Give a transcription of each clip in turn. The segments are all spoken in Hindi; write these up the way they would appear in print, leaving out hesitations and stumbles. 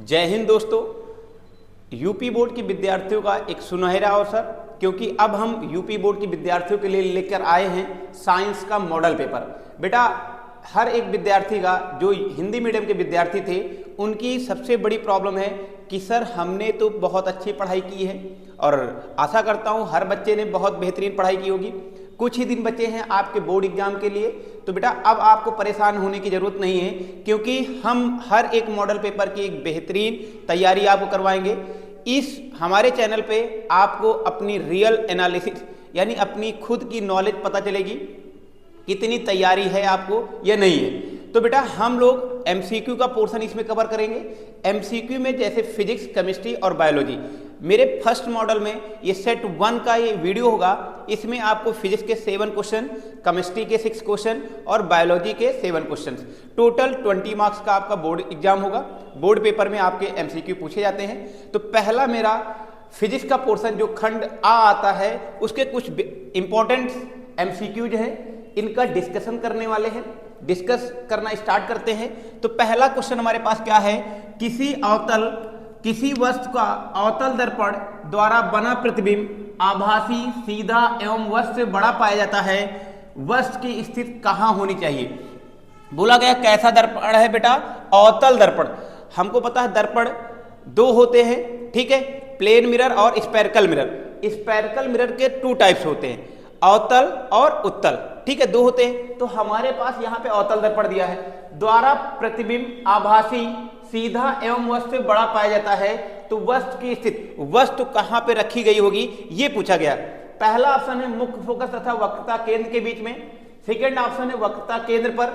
जय हिंद दोस्तों। यूपी बोर्ड के विद्यार्थियों का एक सुनहरा अवसर, क्योंकि अब हम यूपी बोर्ड के विद्यार्थियों के लिए लेकर आए हैं साइंस का मॉडल पेपर। बेटा, हर एक विद्यार्थी का, जो हिंदी मीडियम के विद्यार्थी थे, उनकी सबसे बड़ी प्रॉब्लम है कि सर हमने तो बहुत अच्छी पढ़ाई की है, और आशा करता हूँ हर बच्चे ने बहुत बेहतरीन पढ़ाई की होगी। कुछ ही दिन बचे हैं आपके बोर्ड एग्जाम के लिए, तो बेटा अब आपको परेशान होने की ज़रूरत नहीं है, क्योंकि हम हर एक मॉडल पेपर की एक बेहतरीन तैयारी आपको करवाएंगे। इस हमारे चैनल पे आपको अपनी रियल एनालिसिस यानी अपनी खुद की नॉलेज पता चलेगी, कितनी तैयारी है आपको या नहीं है। तो बेटा हम लोग एमसीक्यू का पोर्शन इसमें कवर करेंगे। एमसीक्यू में जैसे फिजिक्स, केमिस्ट्री और बायोलॉजी। मेरे फर्स्ट मॉडल में ये सेट 1 का ये वीडियो होगा। इसमें आपको फिजिक्स के 7 क्वेश्चन, केमिस्ट्री के 6 क्वेश्चन और बायोलॉजी के 7 क्वेश्चन, टोटल 20 मार्क्स का आपका बोर्ड एग्जाम होगा। बोर्ड पेपर में आपके एमसीक्यू पूछे जाते हैं। तो पहला मेरा फिजिक्स का पोर्शन जो खंड आ आता है, उसके कुछ इंपॉर्टेंट एमसीक्यूज हैं, इनका डिस्कशन करने वाले हैं। डिस्कस करना स्टार्ट करते हैं। तो पहला क्वेश्चन हमारे पास क्या है, किसी वस्तु का अवतल दर्पण द्वारा बना प्रतिबिंब आभासी, सीधा एवं वस्तु से बड़ा पाया जाता है। वस्तु की स्थिति कहाँ होनी चाहिए? बोला गया कैसा दर्पण है बेटा? अवतल दर्पण। हमको पता है दर्पण 2 होते हैं, ठीक है, प्लेन मिरर और स्फेरिकल मिरर। स्फेरिकल मिरर के 2 टाइप्स होते हैं, अवतल और उत्तल, ठीक है, 2 होते हैं। तो हमारे पास यहाँ पे अवतल दर्पण दिया है, द्वारा प्रतिबिंब आभासी, सीधा एवं वस्तु से बड़ा पाया जाता है। तो वस्तु की स्थिति, वस्तु कहाँ पे रखी गई होगी, ये पूछा गया। पहला ऑप्शन है मुख्य फोकस तथा वक्रता केंद्र के बीच में। सेकेंड ऑप्शन है वक्रता केंद्र पर,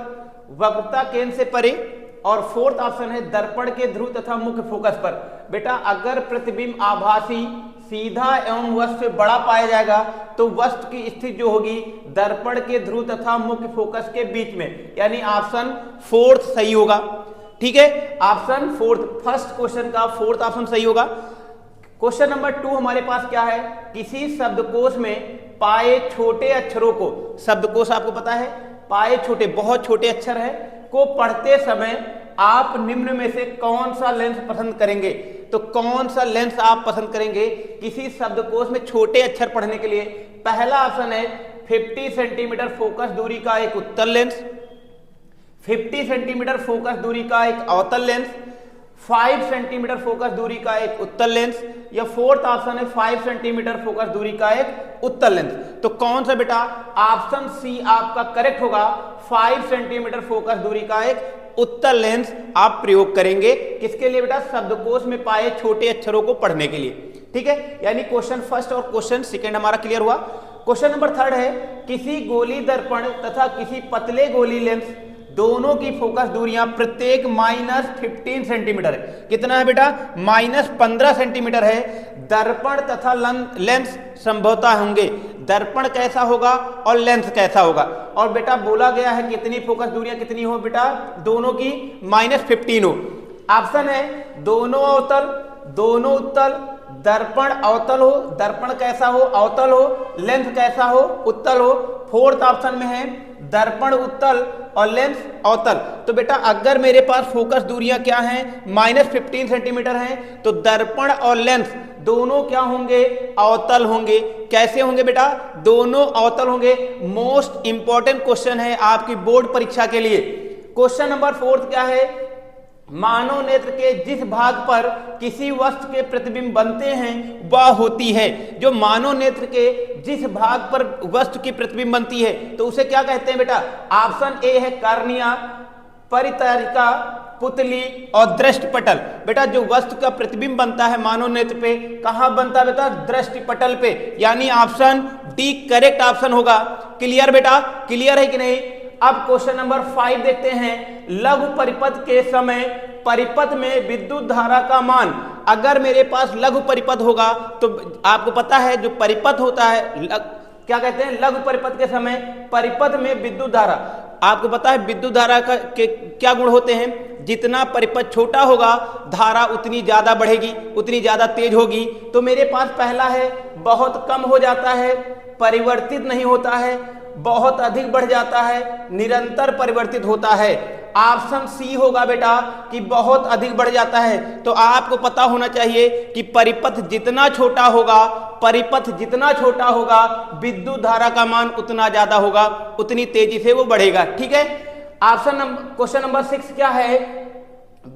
वक्रता केंद्र से परे। और फोर्थ ऑप्शन है दर्पण के ध्रुव तथा मुख्य फोकस पर। बेटा अगर प्रतिबिंब आभासी, सीधा एवं वस्तु से बड़ा पाया जाएगा तो वस्तु की स्थिति जो होगी दर्पण के ध्रुव तथा मुख्य फोकस के बीच में, यानी ऑप्शन 4 सही होगा। ठीक है, ऑप्शन 4, फर्स्ट क्वेश्चन का 4th ऑप्शन सही होगा। क्वेश्चन नंबर 2 हमारे पास क्या है, किसी शब्दकोश में पाए छोटे अक्षरों को, शब्दकोश आपको पता है पाए छोटे, बहुत छोटे अक्षर है, को पढ़ते समय आप निम्न में से कौन सा लेंस पसंद करेंगे? तो कौन सा लेंस आप पसंद करेंगे किसी शब्दकोश में छोटे अक्षर पढ़ने के लिए? पहला ऑप्शन है 50 सेंटीमीटर फोकस दूरी का एक उत्तल लेंस, 50 सेंटीमीटर फोकस दूरी का एक अवतल लेंस, 5 सेंटीमीटर फोकस दूरी का एक उत्तल लेंस, या फोर्थ ऑप्शन है 5 सेंटीमीटर फोकस दूरी का एक उत्तल लेंस। तो कौन सा बेटा? ऑप्शन सी आपका करेक्ट होगा, 5 सेंटीमीटर फोकस दूरी का एक उत्तल लेंस आप प्रयोग करेंगे। किसके लिए बेटा? शब्दकोश में पाए छोटे अक्षरों को पढ़ने के लिए। ठीक है, यानी क्वेश्चन फर्स्ट और क्वेश्चन सेकंड हमारा क्लियर हुआ। क्वेश्चन नंबर 3 है, किसी गोली दर्पण तथा किसी पतले गोली लेंस दोनों की फोकस दूरियां प्रत्येक -15 सेंटीमीटर है। कितना है बेटा? -15 सेंटीमीटर है। दर्पण तथा लेंस संभवतः होंगे। दर्पण कैसा होगा और लेंस कैसा होगा? और बेटा बोला गया है कितनी फोकस दूरियां कितनी हो बेटा? दोनों की -15 हो। ऑप्शन है दोनों अवतल, दोनों उत्तल, दर्पण अवतल हो, दर्पण कैसा हो? अवतल हो, लेंस कैसा हो? उत्तल हो। फोर्थ ऑप्शन में है दर्पण उत्तल और लेंस अवतल। तो बेटा अगर मेरे पास फोकस दूरियां क्या हैं, -15 सेंटीमीटर हैं, तो दर्पण और लेंस दोनों क्या होंगे? अवतल होंगे। कैसे होंगे बेटा? दोनों अवतल होंगे। मोस्ट इंपॉर्टेंट क्वेश्चन है आपकी बोर्ड परीक्षा के लिए। क्वेश्चन नंबर 4 क्या है, मानव नेत्र के जिस भाग पर किसी वस्तु के प्रतिबिंब बनते हैं वह होती है। जो मानव नेत्र के जिस भाग पर वस्तु की प्रतिबिंब बनती है तो उसे क्या कहते हैं बेटा? ऑप्शन ए है कार्निया, परितरिका, पुतली और दृष्टिपटल। बेटा जो वस्तु का प्रतिबिंब बनता है मानव नेत्र पे, कहां बनता है बेटा? दृष्टिपटल पे, यानी ऑप्शन डी करेक्ट ऑप्शन होगा। क्लियर बेटा? क्लियर है कि नहीं? अब क्वेश्चन नंबर 5 देखते हैं, लघु परिपथ के समय परिपथ में विद्युत धारा का मान। अगर मेरे पास लघु परिपथ होगा तो आपको पता है जो परिपथ होता है क्या कहते हैं? लघु परिपथ के समय परिपथ में विद्युत धारा, आपको पता है विद्युत धारा के क्या गुण होते हैं? जितना परिपथ छोटा होगा धारा उतनी ज्यादा बढ़ेगी, उतनी ज्यादा तेज होगी। तो मेरे पास पहला है बहुत कम हो जाता है, परिवर्तित नहीं होता है, बहुत अधिक बढ़ जाता है, निरंतर परिवर्तित होता है। ऑप्शन सी होगा बेटा कि बहुत अधिक बढ़ जाता है। तो आपको पता होना चाहिए कि परिपथ जितना छोटा होगा, परिपथ जितना छोटा होगा, विद्युत धारा का मान उतना ज्यादा होगा, उतनी तेजी से वो बढ़ेगा। ठीक है, क्वेश्चन नंबर 6 क्या है?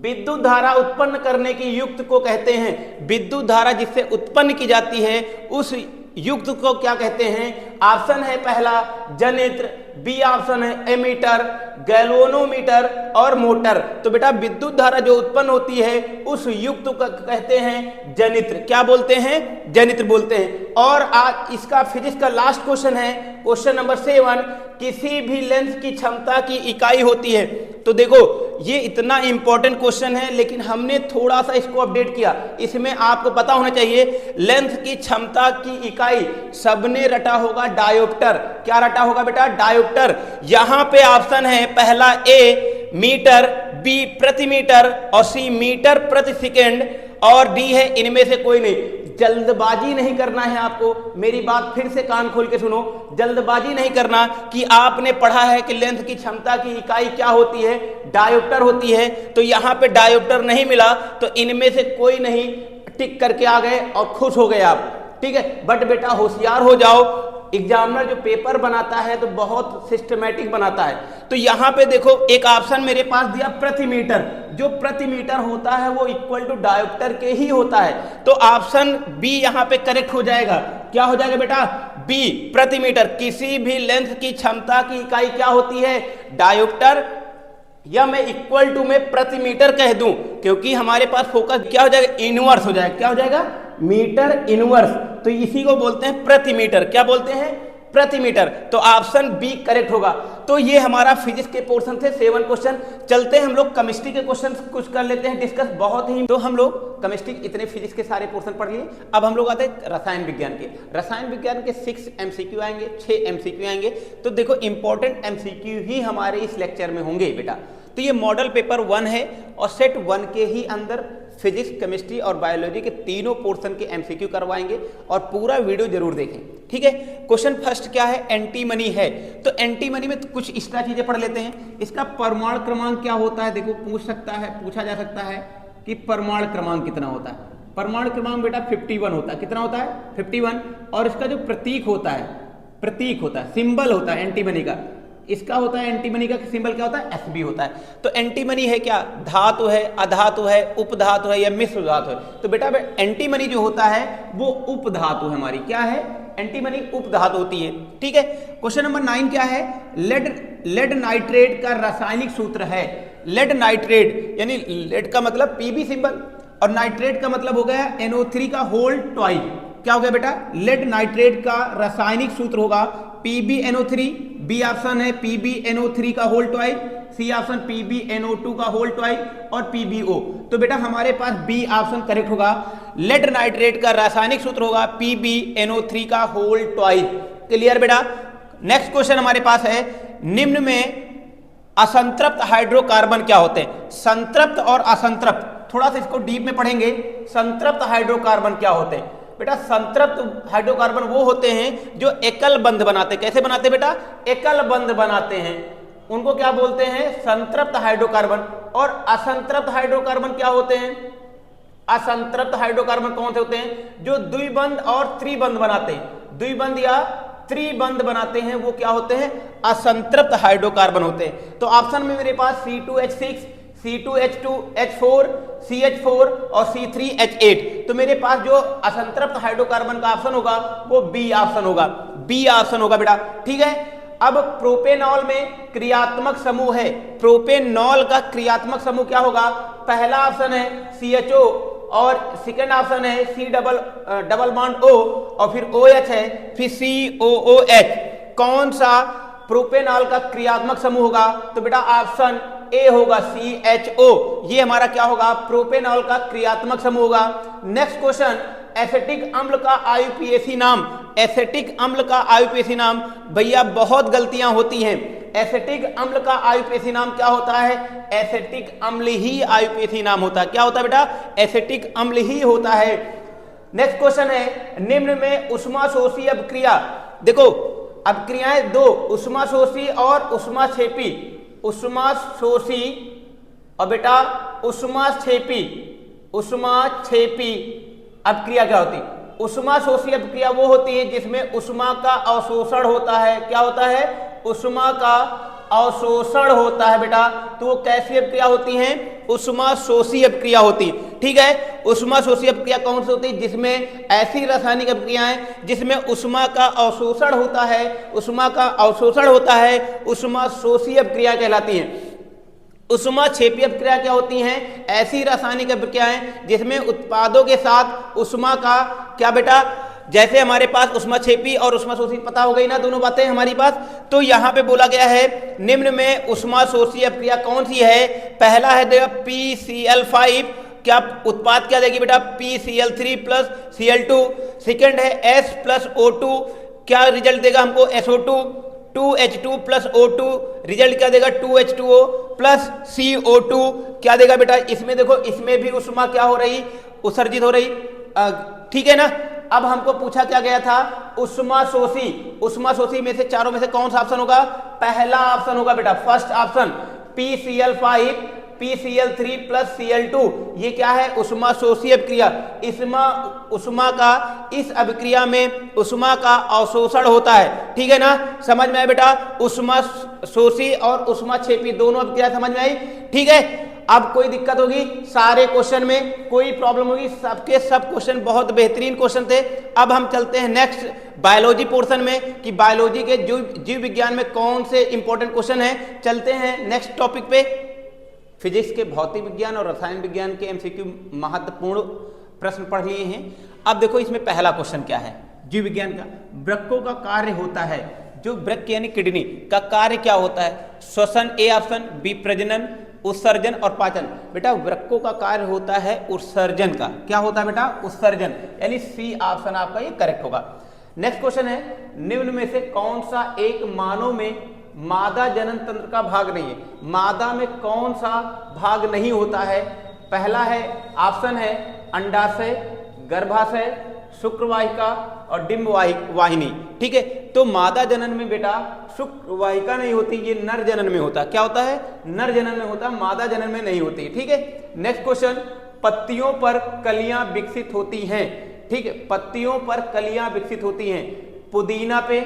विद्युत धारा उत्पन्न करने की युक्त को कहते हैं, विद्युत धारा जिससे उत्पन्न की जाती है उस युक्त को क्या कहते हैं? ऑप्शन है पहला जनित्र, बी ऑप्शन है एमीटर, गैल्वेनोमीटर और मोटर। तो बेटा विद्युत धारा जो उत्पन्न होती है उस युक्त को कहते हैं जनित्र। क्या बोलते हैं? जनित्र बोलते हैं। और आज इसका फिजिक्स का लास्ट क्वेश्चन है, क्वेश्चन नंबर 7, किसी भी लेंस की क्षमता की इकाई होती है। तो देखो ये इतना इंपॉर्टेंट क्वेश्चन है, लेकिन हमने थोड़ा सा इसको अपडेट किया। इसमें आपको पता होना चाहिए लेंस की क्षमता की इकाई सबने रटा होगा डायोप्टर। क्या रटा होगा बेटा? डायोप्टर। यहां पे ऑप्शन है पहला ए मीटर, बी प्रति मीटर और सी मीटर प्रति सेकेंड और डी है इनमें से कोई नहीं। जल्दबाजी नहीं करना है आपको, मेरी बात फिर से कान खोल के सुनो, जल्दबाजी नहीं करना कि आपने पढ़ा है कि लेंस की क्षमता की इकाई क्या होती है? डायोप्टर होती है। तो यहां पे डायोप्टर नहीं मिला तो इनमें से कोई नहीं, टिक करके आ गए और खुश हो गए आप। ठीक है, बट बेटा होशियार हो जाओ, एग्जामिनर जो पेपर बनाता है तो बहुत सिस्टमैटिक बनाता है। तो यहां पे देखो एक ऑप्शन मेरे पास दिया प्रति मीटर, जो प्रति मीटर होता है वो इक्वल टू डायोप्टर के ही होता है। तो ऑप्शन बी यहां पे करेक्ट हो जाएगा। क्या हो जाएगा बेटा? बी प्रति मीटर। किसी भी लेंस की क्षमता की इकाई क्या होती है? डायोप्टर, या मैं इक्वल टू में प्रति मीटर कह दूं, क्योंकि हमारे पास फोकस क्या हो जाएगा? इनवर्स हो जाएगा। क्या हो जाएगा? Metre inverse. तो इसी को बोलते हैं प्रति मीटर। क्या बोलते हैं? प्रति मीटर। तो ऑप्शन बी करेक्ट होगा। तो ये हमारा फिजिक्स के पोर्शन थे 7 क्वेश्चन। चलते हैं हम लोग केमिस्ट्री के क्वेश्चन कुछ कर लेते हैं डिस्कस। बहुत ही तो हम लोग केमिस्ट्री इतने फिजिक्स के सारे पोर्शन पढ़ लिए। अब हम लोग आते हैं रसायन विज्ञान के। रसायन विज्ञान के 6 MCQ आएंगे, 6 MCQ आएंगे। तो देखो इंपॉर्टेंट MCQ ही हमारे इस लेक्चर में होंगे बेटा। तो ये मॉडल पेपर 1 है और सेट 1 के ही अंदर फिजिक्स, केमिस्ट्री और बायोलॉजी के तीनों पोर्शन के MCQ करवाएंगे और पूरा वीडियो जरूर देखें। ठीक है, क्वेश्चन फर्स्ट क्या है? एंटीमनी है। तो एंटीमनी में कुछ एक्स्ट्रा चीजें पढ़ लेते हैं। इसका परमाणु क्रमांक क्या होता है? देखो पूछा जा सकता है कि परमाणु क्रमांक कितना होता है। परमाणु क्रमांक बेटा 51 होता है। कितना होता है? 51। और इसका जो प्रतीक होता है, सिंबल होता है एंटीमनी का, इसका होता है एंटीमनी का सिंबल क्या होता है? Sb होता है। तो एंटीमनी है क्या? धातु है, अधातु है, उपधातु है या मिश्र धातु है? तो बेटा एंटीमनी जो होता है वो उपधातु है हमारी। क्या है? एंटीमनी उपधातु होती है। ठीक है, क्वेश्चन नंबर 9 क्या है? लेड नाइट्रेट का रासायनिक सूत्र है। लेड नाइट्रेट यानी लेड का मतलब Pb सिंबल और नाइट्रेट का मतलब हो गया NO3 का होल ट्वाइस। क्या हो गया बेटा? लेड नाइट्रेट का रासायनिक सूत्र होगा PbNO3। बी ऑप्शन है PbNO3 का whole twice, C option PbNO2 का होल ट्वाइस और PbO। तो बेटा हमारे पास बी ऑप्शन करेक्ट होगा। लेड नाइट्रेट का रासायनिक सूत्र होगा PbNO3 का होल ट्वाइस। क्लियर बेटा? नेक्स्ट क्वेश्चन हमारे पास है, निम्न में असंतृप्त हाइड्रोकार्बन क्या होते हैं? संतृप्त और असंतृप्त, थोड़ा सा इसको डीप में पढ़ेंगे। संतृप्त हाइड्रोकार्बन क्या होते हैं? बेटा संतृप्त हाइड्रोकार्बन वो होते हैं जो एकल बंध बनाते हैं। कैसे बनाते हैं बेटा? एकल बंध बनाते हैं, उनको क्या बोलते हैं? संतृप्त हाइड्रोकार्बन। और असंतृप्त हाइड्रोकार्बन क्या होते हैं? असंतृप्त हाइड्रोकार्बन कौन से होते हैं? जो द्विबंध और त्रिबंध बनाते हैं, द्विबंध या त्रिबंध बनाते हैं, वो क्या होते हैं? असंतृप्त हाइड्रोकार्बन होते हैं। तो ऑप्शन में मेरे पास C2H6, C2H2H4, CH4 और C3H8। तो मेरे पास जो असंतृप्त हाइड्रोकार्बन का ऑप्शन होगा वो बी ऑप्शन होगा। बी ऑप्शन होगा बेटा। ठीक है, अब प्रोपेनॉल में क्रियात्मक समूह है। प्रोपेनॉल का क्रियात्मक समूह क्या होगा? पहला ऑप्शन है CHO और सेकेंड ऑप्शन है C डबल बॉन्ड O और फिर OH है, फिर COOH। कौन सा प्रोपेनॉल का क्रियात्मक समूह होगा? तो बेटा ऑप्शन ए होगा CHO। ये हमारा क्या होगा? प्रोपेनॉल का क्रियात्मक समूह होगा। नेक्स्ट क्वेश्चन, एसिटिक अम्ल का IUPAC नाम। एसिटिक अम्ल का IUPAC नाम, भैया बहुत गलतियां होती हैं। एसिटिक अम्ल का IUPAC नाम क्या होता है? एसिटिक अम्ल ही IUPAC नाम होता है। क्या होता है बेटा? एसिटिक अम्ल ही होता है। नेक्स्ट क्वेश्चन है, निम्न में ऊष्माशोषी अभिक्रिया। देखो अभिक्रियाएं दो, ऊष्माशोषी और ऊष्माक्षेपी। उष्माशोषी और बेटा उष्माक्षेपी अपक्रिया क्या होती है? उष्माशोषी अपक्रिया वो होती है जिसमें उष्मा का अवशोषण होता है। क्या होता है? उष्मा का अवशोषण होता है बेटा। तो वो कैसी अपक्रिया होती है? उष्माशोषी अपक्रिया होती है। ठीक है, उष्माशोषी अपक्रिया कौन सी होती है? जिसमें ऐसी रासायनिक अपक्रियाएं जिसमें उष्मा का अवशोषण होता है, उष्माशोषी अपक्रिया कहलाती है। उष्माक्षेपी अपक्रिया क्या होती हैं? ऐसी रासायनिक अपक्रियाएं जिसमें उत्पादों के साथ उष्मा का क्या बेटा, जैसे हमारे पास उष्माक्षेपी और उष्माशोषी पता हो गई ना, दोनों बातें हमारी पास। तो यहाँ पे बोला गया है निम्न में उष्माशोषी अपक्रिया कौन सी है? पहला है देखा PCl5, क्या उत्पाद क्या देगी बेटा? PCl3 plus Cl2। सेकेंड है S प्लस O2, क्या रिजल्ट देगा हमको? SO2। 2H2 plus O2 result क्या देगा? 2H2O प्लस CO2 क्या देगा बेटा? इसमें देखो, इसमें भी उष्मा क्या हो रही? उत्सर्जित हो रही। ठीक है ना। अब हमको पूछा क्या गया था? उष्माशोषी में से चारों में से कौन सा ऑप्शन होगा? पहला ऑप्शन होगा बेटा, first option PCl5 PCl3 plus Cl2। ये क्या है? उष्माशोषी अपक्रिया। उष्मा का इस अपक्रिया में उष्मा का अवशोषण होता है। ठीक है ना, समझ में आया बेटा? उष्माशोषी और उष्माक्षेपी दोनों अपक्रिया समझ में आई। ठीक है, अब कोई दिक्कत होगी? सारे क्वेश्चन में कोई प्रॉब्लम होगी? सबके सब क्वेश्चन बहुत बेहतरीन क्वेश्चन थे। अब हम चलते हैं नेक्स्ट बायोलॉजी पोर्शन में कि बायोलॉजी के जीव विज्ञान में कौन से इंपॉर्टेंट क्वेश्चन हैं। चलते हैं नेक्स्ट टॉपिक पे। फिजिक्स के भौतिक विज्ञान और रसायन विज्ञान के MCQ महत्वपूर्ण प्रश्न पढ़ लिए हैं। अब देखो इसमें पहला क्वेश्चन क्या है जीव विज्ञान का? वृक्कों का कार्य होता है, जो वृक्क यानी किडनी का कार्य क्या होता है? श्वसन ए ऑप्शन, बी प्रजनन, उत्सर्जन और पाचन। बेटा वृक्कों का कार्य होता है उत्सर्जन का। क्या होता है बेटा? उत्सर्जन, यानी सी ऑप्शन आपका ये करेक्ट होगा। नेक्स्ट क्वेश्चन है, निम्न में से कौन सा एक मानव में मादा जनन तंत्र का भाग नहीं है? मादा में कौन सा भाग नहीं होता है? पहला है ऑप्शन है अंडाशय, गर्भाशय, शुक्रवाहिका और डिंब वाहिनी। ठीक है, तो मादा जनन में बेटा शुक्रवाहिका नहीं होती, ये नर जनन में होता है। क्या होता है? नर जनन में होता है, मादा जनन में नहीं होती। ठीक है, नेक्स्ट क्वेश्चन, पत्तियों पर कलियां विकसित होती हैं। ठीक है, पत्तियों पर कलियां विकसित होती हैं पुदीना पे,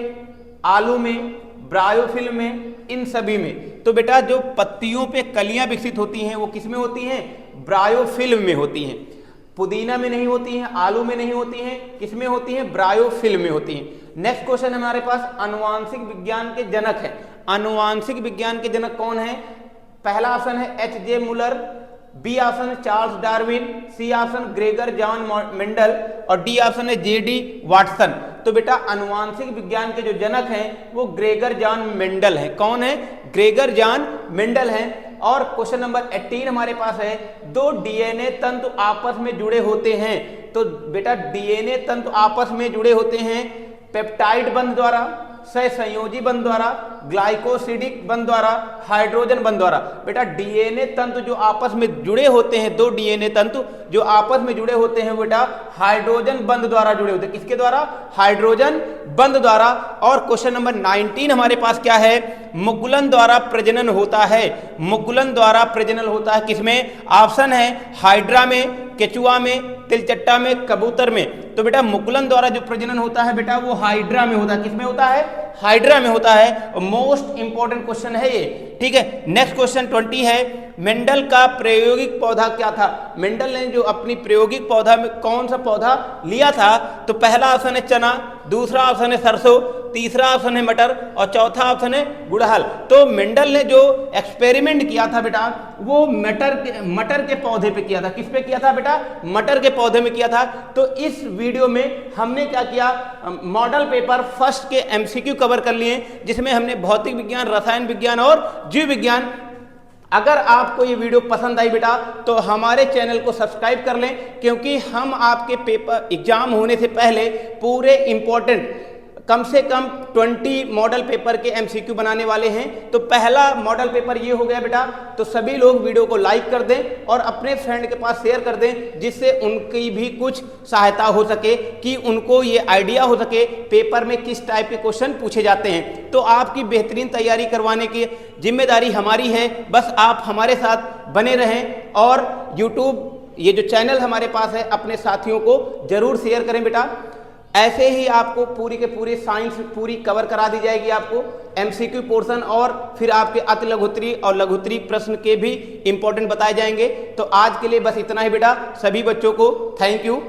आलू में, ब्रायोफिल्म में, इन सभी में। तो बेटा जो पत्तियों पे कलियां विकसित होती हैं वो किस में होती हैं? ब्रायोफिल्म में होती हैं। पुदीना में नहीं होती हैं, आलू में नहीं होती हैं, किस में होती हैं? ब्रायोफिल्म में होती हैं। नेक्स्ट क्वेश्चन हमारे पास आनुवांशिक विज्ञान के जनक है। आनुवांशिक विज्ञान के जनक कौन है? पहला ऑप्शन है H.J. मुलर, बी ऑप्शन है Charles Darwin, C option Gregor John Mendel और डी ऑप्शन है J.D. वाटसन। तो बेटा आनुवांशिक विज्ञान के जो जनक हैं वो ग्रेगर जॉन मेंडल हैं। कौन है? ग्रेगर जॉन मेंडल हैं। और क्वेश्चन नंबर 18 हमारे पास है, दो डीएनए तंतु आपस में जुड़े होते हैं। तो बेटा डीएनए तंतु आपस में जुड़े होते हैं पेप्टाइड बंध द्वारा, सहसंयोजी बंध द्वारा, ग्लाइकोसिडिक बंध द्वारा, हाइड्रोजन बंध द्वारा। बेटा डीएनए तंतु जो आपस में जुड़े होते हैं, दो डीएनए तंतु जो आपस में जुड़े होते हैं बेटा हाइड्रोजन बंध द्वारा जुड़े होते हैं। किसके द्वारा? हाइड्रोजन बंध द्वारा। और क्वेश्चन नंबर 19 हमारे पास क्या है? मुकुलन द्वारा प्रजनन होता है। मुकुलन द्वारा प्रजनन होता है किसमें? ऑप्शन है हाइड्रा में, केचुआ में, तिलचट्टा में, कबूतर में। तो बेटा मुकुलन द्वारा जो प्रजनन होता है बेटा वो हाइड्रा में होता है। किसमें होता है? हाइड्रा में होता है। मोस्ट इंपॉर्टेंट क्वेश्चन है ये। ठीक है, नेक्स्ट क्वेश्चन 20 है, मेंडल का प्रायोगिक पौधा क्या था? मेंडल ने जो अपनी प्रायोगिक पौधा में कौन सा पौधा लिया था? तो पहला ऑप्शन है चना, दूसरा ऑप्शन है सरसों, तीसरा ऑप्शन है मटर और चौथा ऑप्शन है गुड़हल। तो मेंडल ने जो एक्सपेरिमेंट किया था बेटा वो मटर के पौधे पे किया था। किस पे किया था बेटा? मटर के पौधे में किया था। तो इस वीडियो में हमने क्या किया? मॉडल पेपर फर्स्ट के MCQ कवर कर लिए, जिसमें हमने भौतिक विज्ञान, रसायन विज्ञान और जीव विज्ञान। अगर आपको ये वीडियो पसंद आई बेटा तो हमारे चैनल को सब्सक्राइब कर लें, क्योंकि हम आपके पेपर एग्जाम होने से पहले पूरे इंपॉर्टेंट कम से कम 20 मॉडल पेपर के एमसीक्यू बनाने वाले हैं। तो पहला मॉडल पेपर ये हो गया बेटा। तो सभी लोग वीडियो को लाइक कर दें और अपने फ्रेंड के पास शेयर कर दें, जिससे उनकी भी कुछ सहायता हो सके, कि उनको ये आइडिया हो सके पेपर में किस टाइप के क्वेश्चन पूछे जाते हैं। तो आपकी बेहतरीन तैयारी करवाने की जिम्मेदारी हमारी है। बस आप हमारे साथ बने रहें और यूट्यूब ये जो चैनल हमारे पास है अपने साथियों को जरूर शेयर करें बेटा। ऐसे ही आपको पूरी के पूरी साइंस पूरी कवर करा दी जाएगी, आपको एमसीक्यू पोर्शन और फिर आपके अति लघुत्तरी और लघुत्तरी प्रश्न के भी इंपॉर्टेंट बताए जाएंगे। तो आज के लिए बस इतना ही बेटा। सभी बच्चों को थैंक यू।